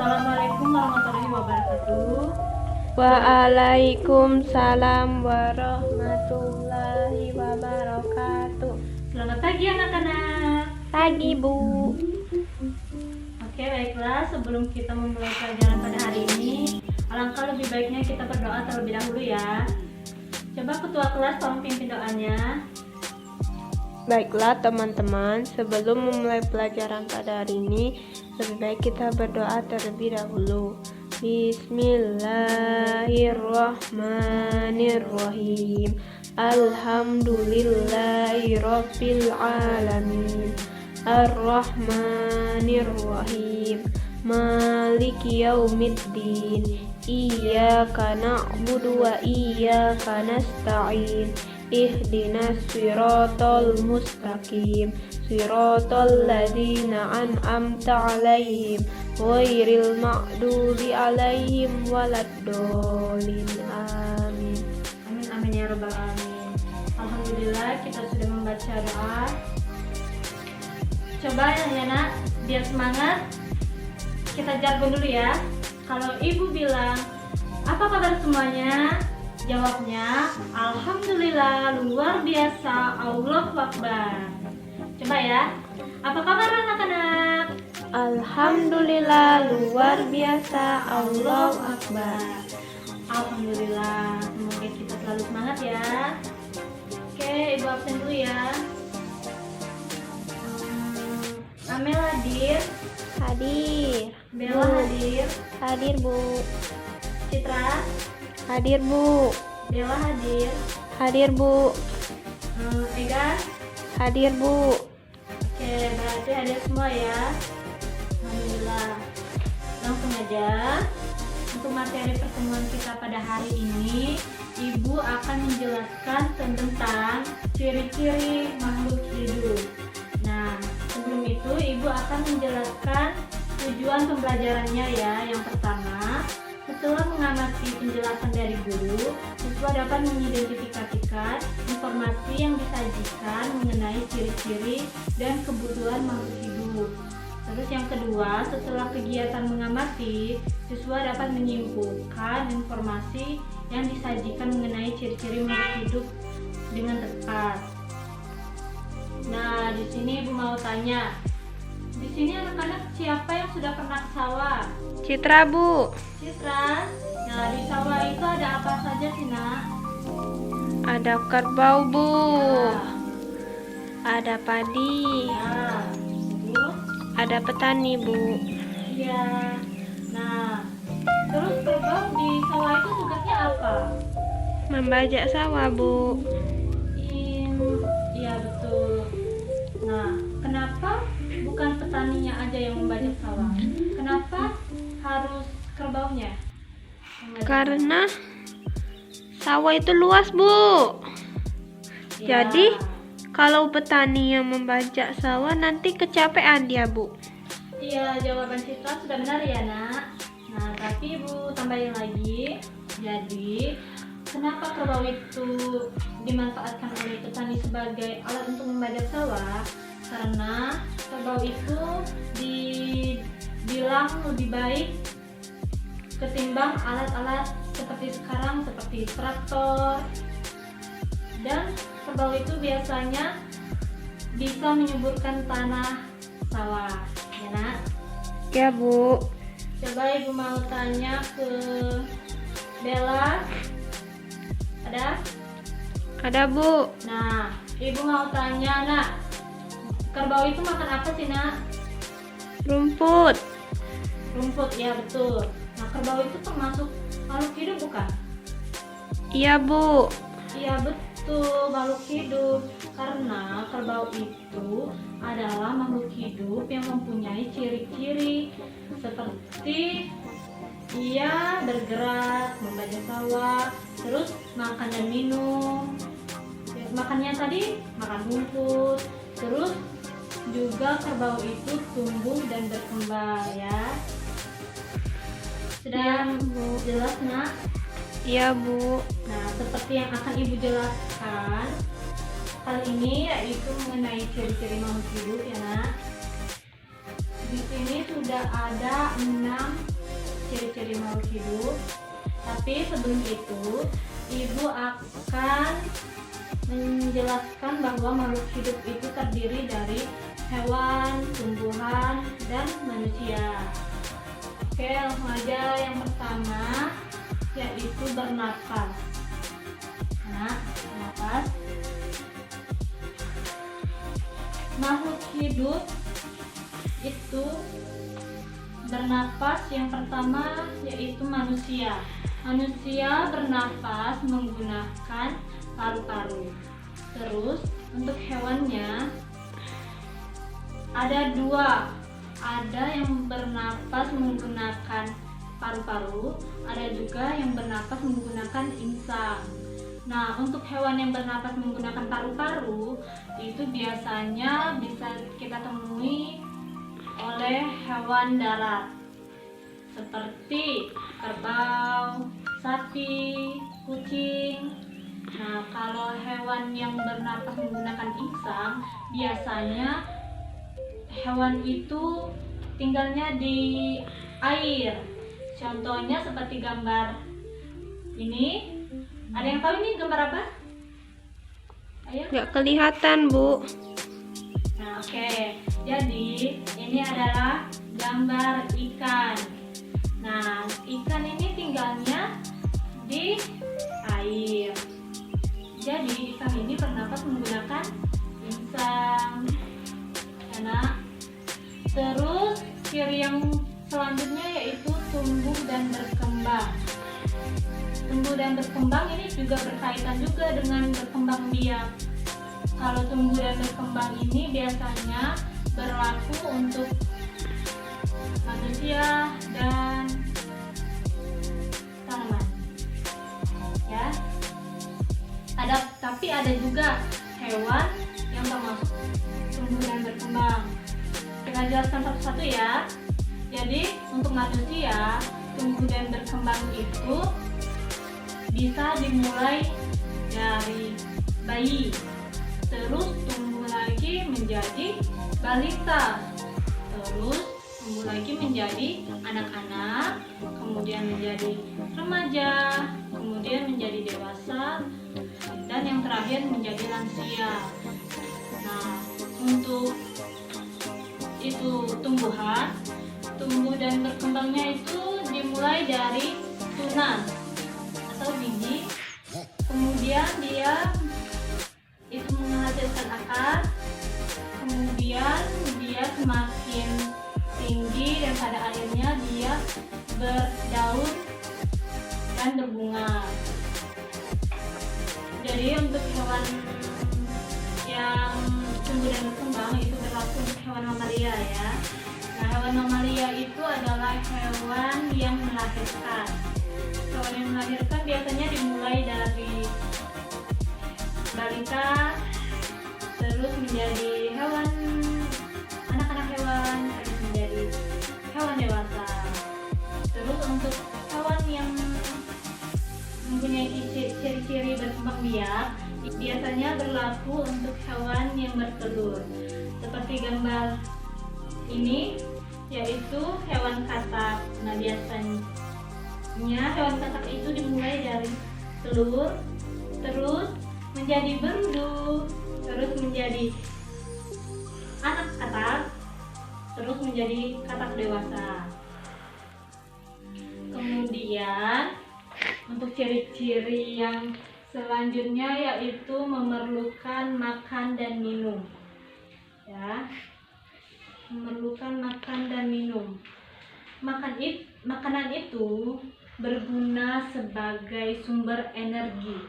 Assalamualaikum warahmatullahi wabarakatuh. Waalaikumsalam warahmatullahi wabarakatuh. Selamat pagi anak-anak. Pagi, Bu. Oke, baiklah. Sebelum kita memulai pelajaran pada hari ini, alangkah lebih baiknya kita berdoa terlebih dahulu ya. Coba ketua kelas tolong pimpin doanya. Baiklah teman-teman, sebelum memulai pelajaran pada hari ini, lebih baik kita berdoa terlebih dahulu. Bismillahirrahmanirrahim. Alhamdulillahirabbil alamin. Ar-Rahmanir-Rahim. Maliki yaumiddin. Iyyaka na'budu wa iyyaka nasta'in. Ihdinas siratal mustaqim. Siratal ladzina an'amta 'alaihim ghairil maghdubi 'alaihim waladdallin. Amin. Amin amin ya rabbal alamin. Alhamdulillah kita sudah membaca doa. Coba ya nak, biar semangat kita jargon dulu ya. Kalau ibu bilang apa kabar semuanya, jawabnya alhamdulillah, luar biasa, Allahu Akbar. Coba ya, apa kabar anak-anak? Alhamdulillah, luar biasa, Allahu Akbar. Alhamdulillah, semoga kita selalu semangat ya. Oke, ibu absen dulu ya. Amel hadir, Hadir. Bella hadir, Hadir, Bu. Citra, Hadir, Bu. Bella hadir, Hadir, Bu. Ega. Hadir, Bu. Oke, berarti hadir semua ya. Alhamdulillah. Langsung aja. Untuk materi pertemuan kita pada hari ini, Ibu akan menjelaskan tentang ciri-ciri makhluk hidup. Nah, sebelum itu Ibu akan menjelaskan tujuan pembelajarannya ya. Yang pertama, setelah mengamati penjelasan dari guru, siswa dapat mengidentifikasikan informasi yang disajikan mengenai ciri-ciri dan kebutuhan makhluk hidup. Terus yang kedua, setelah kegiatan mengamati, siswa dapat menyimpulkan informasi yang disajikan mengenai ciri-ciri makhluk hidup dengan tepat. Nah, di sini Ibu mau tanya. Di sini anak-anak siapa yang sudah pernah ke sawah? Citra, Bu. Citra. Nah, di sawah itu ada apa saja sih, Nak? Ada kerbau, Bu. Nah, Ada padi. nah, terus? Ada petani, Bu. Iya. Nah, terus kerbau di sawah itu tugasnya apa? Membajak sawah, Bu. Iya betul. Nah, kenapa bukan petaninya aja yang membajak sawah? Kenapa harus kerbaunya? Karena sawah itu luas, Bu. Ya. Jadi, kalau petani yang membajak sawah nanti kecapean dia, Bu. Iya, jawaban Citra sudah benar ya, Nak. Nah, tapi Ibu tambahin lagi. Jadi, kenapa kerbau itu dimanfaatkan oleh petani sebagai alat untuk membajak sawah? Karena kerbau itu dibilang lebih baik ketimbang alat-alat seperti sekarang, seperti traktor. Dan kerbau itu biasanya bisa menyuburkan tanah sawah, ya Nak? Ya, Bu. Coba Ibu mau tanya ke Bella. Ada? Ada, Bu. Nah, Ibu mau tanya, Nak. Kerbau itu makan apa sih, Nak? Rumput. Rumput, ya betul. Nah, kerbau itu termasuk makhluk hidup bukan? Iya, Bu. Iya betul, makhluk hidup. Karena kerbau itu adalah makhluk hidup yang mempunyai ciri-ciri seperti ia bergerak, membajak sawah, terus makan dan minum. Makannya tadi makan rumput, terus juga kerbau itu tumbuh dan berkembang ya. Sudah jelas, Nak? Iya, Bu. Nah, seperti yang akan Ibu jelaskan kali ini yaitu mengenai ciri-ciri makhluk hidup ya, Nak. Di sini sudah ada 6 ciri-ciri makhluk hidup. Tapi sebelum itu, Ibu akan menjelaskan bahwa makhluk hidup itu terdiri dari hewan, tumbuhan, dan manusia. Oke, langsung aja. Yang pertama yaitu bernapas. Nah, bernapas. Makhluk hidup itu bernapas. Yang pertama yaitu manusia. Manusia bernapas menggunakan paru-paru. Terus untuk hewannya ada dua. Ada yang bernapas menggunakan paru-paru, ada juga yang bernapas menggunakan insang. Nah, untuk hewan yang bernapas menggunakan paru-paru itu biasanya bisa kita temui oleh hewan darat seperti kerbau, sapi, kucing. Nah, kalau hewan yang bernapas menggunakan insang, biasanya hewan itu tinggalnya di air. Contohnya seperti gambar ini. Ada yang tahu ini gambar apa? Ayo. Nggak kelihatan, Bu. Nah, oke. Jadi, ini adalah gambar ikan. Nah, ikan ini tinggalnya di air. Jadi, ikan ini bernapas menggunakan insang. Enak. Terus, ciri yang selanjutnya yaitu tumbuh dan berkembang. Tumbuh dan berkembang ini juga berkaitan juga dengan berkembang biak. Kalau tumbuh dan berkembang ini biasanya berlaku untuk manusia dan tanaman. Ya. Tapi ada juga hewan yang termasuk tumbuh dan berkembang. Kita jelaskan satu-satu ya. Jadi untuk manusia, tumbuh dan berkembang itu bisa dimulai dari bayi, terus tumbuh lagi menjadi balita, terus tumbuh lagi menjadi anak-anak, kemudian menjadi remaja, kemudian menjadi dewasa, dan yang terakhir menjadi lansia. Nah, untuk itu tumbuhan, tumbuh dan berkembangnya itu dimulai dari tunas atau biji, kemudian dia itu menghasilkan akar, kemudian dia semakin tinggi dan pada akhirnya dia berdaun dan berbunga. Jadi untuk hewan yang tumbuh dan berkembang itu berlaku untuk hewan mamalia ya. Nah, hewan mamalia itu adalah hewan yang melahirkan. Hewan yang melahirkan biasanya dimulai dari balita, terus menjadi hewan anak-anak hewan, terus menjadi hewan dewasa. Terus untuk hewan yang mempunyai ciri-ciri berkembang biak biasanya berlaku untuk hewan yang bertelur. Seperti gambar ini yaitu hewan katak. Nah, biasanya hewan katak itu dimulai dari telur, terus menjadi berudu, terus menjadi anak katak, terus menjadi katak dewasa. Kemudian untuk ciri-ciri yang selanjutnya yaitu memerlukan makan dan minum. Ya. Memerlukan makan dan minum. Makanan itu berguna sebagai sumber energi,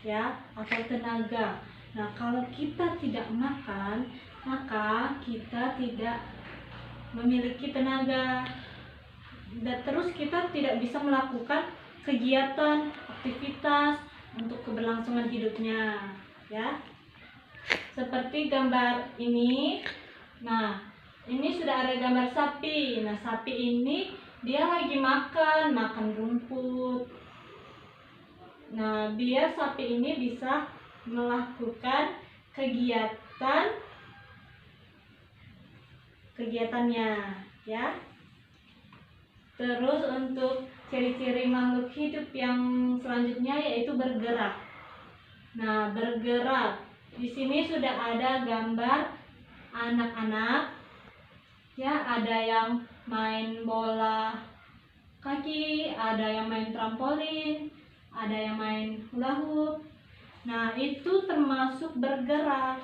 ya, atau tenaga. Nah, kalau kita tidak makan, maka kita tidak memiliki tenaga. Dan terus kita tidak bisa melakukan kegiatan, aktivitas untuk keberlangsungan hidupnya, ya. Seperti gambar ini. Nah, ini sudah ada gambar sapi. Nah, sapi ini dia lagi makan rumput. Nah, biar sapi ini bisa melakukan kegiatannya, ya. Terus untuk ciri-ciri makhluk hidup yang selanjutnya yaitu bergerak. Nah, bergerak. Di sini sudah ada gambar anak-anak. Ya, ada yang main bola kaki, ada yang main trampolin, ada yang main hula hoop. Nah, itu termasuk bergerak.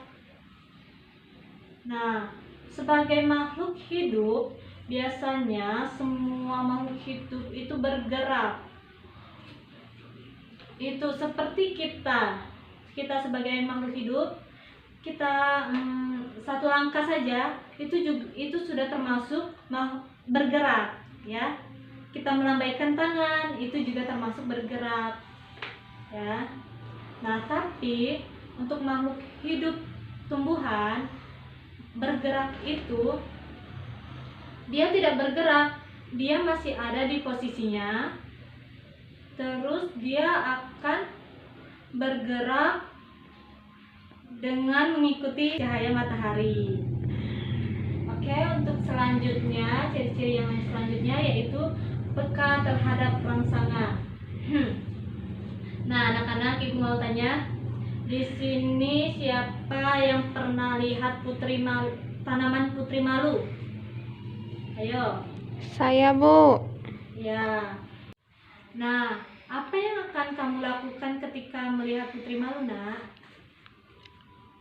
Nah, sebagai makhluk hidup, biasanya semua makhluk hidup itu bergerak. Itu seperti kita sebagai makhluk hidup, kita satu langkah saja itu sudah termasuk bergerak, ya. Kita melambaikan tangan itu juga termasuk bergerak, ya. Nah, tapi untuk makhluk hidup tumbuhan bergerak itu dia tidak bergerak, dia masih ada di posisinya. Terus dia akan bergerak dengan mengikuti cahaya matahari. Oke, untuk selanjutnya, ciri-ciri yang selanjutnya yaitu peka terhadap rangsangan. Nah, anak-anak, ibu mau tanya, di sini siapa yang pernah lihat tanaman putri malu? Ayo. Saya, Bu. Ya. Nah, apa yang akan kamu lakukan ketika melihat putri malu, Nak?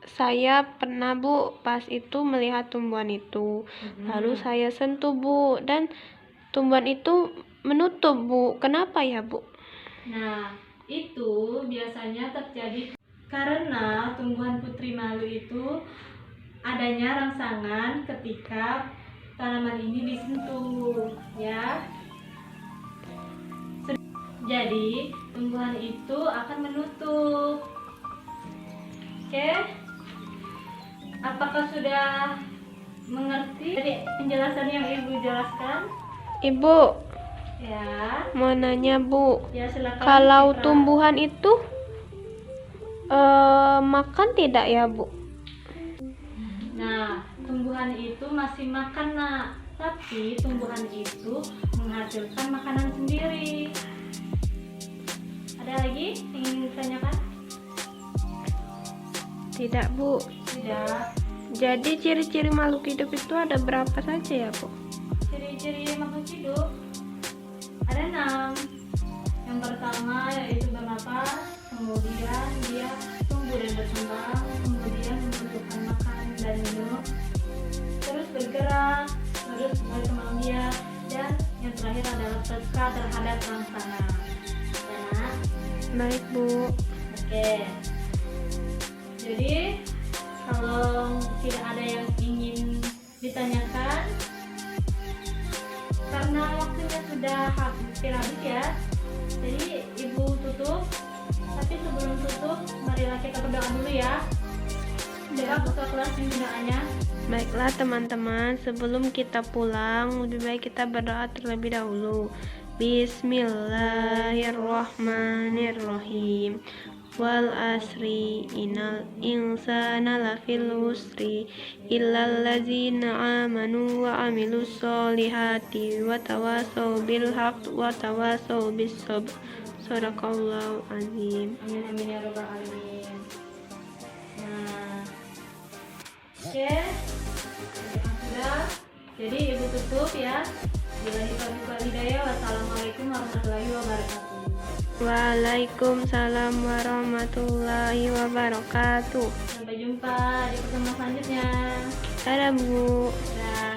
Saya pernah, Bu, pas itu melihat tumbuhan itu. Lalu saya sentuh, Bu, dan tumbuhan itu menutup, Bu. Kenapa ya, Bu? Nah, itu biasanya terjadi karena tumbuhan putri malu itu adanya rangsangan ketika tanaman ini disentuh, ya. Jadi, tumbuhan itu akan menutup. Oke? Apakah sudah mengerti dari penjelasan yang Ibu jelaskan? Ibu, Ya. mau nanya, Bu. Ya, silakan. Kalau Citra. tumbuhan itu makan tidak ya, Bu? Nah, tumbuhan itu masih makan, Nak. Tapi tumbuhan itu menghasilkan makanan sendiri. Ada lagi yang ingin ditanyakan? Tidak, Bu. Tidak. Jadi ciri-ciri makhluk hidup itu ada berapa saja ya, Bu? Ciri-ciri makhluk hidup ada 6. Yang pertama yaitu bernapas, kemudian dia tumbuh dan berkembang, kemudian membutuhkan makan dan minum, terus bergerak, terus berkembang biak, dan yang terakhir adalah peka terhadap rangsangan. Ya. Baik, Bu. Oke. Jadi kalau tidak ada yang ingin ditanyakan, karena waktunya sudah hampir habis ya, jadi Ibu tutup. Tapi sebelum tutup, marilah kita berdoa dulu ya. Doa buka kelas pembinaannya. Baiklah teman-teman, sebelum kita pulang, lebih baik kita berdoa terlebih dahulu. Bismillahirrahmanirrahim. Wal asri innal insana lafil husri illal ladzina amanu wa amilus solihati wa tawasau bil haqq wa tawasau bis sabr. Shadaqallahu azim. Amin amin ya rabbal alamin. Nah, oke, sudah. Jadi Ibu tutup ya. Billahi taufiq wal hidayah. Wassalamualaikum warahmatullahi wabarakatuh. Waalaikumsalam warahmatullahi wabarakatuh. Sampai jumpa di pertemuan selanjutnya. Dadah, Bu. Dadah.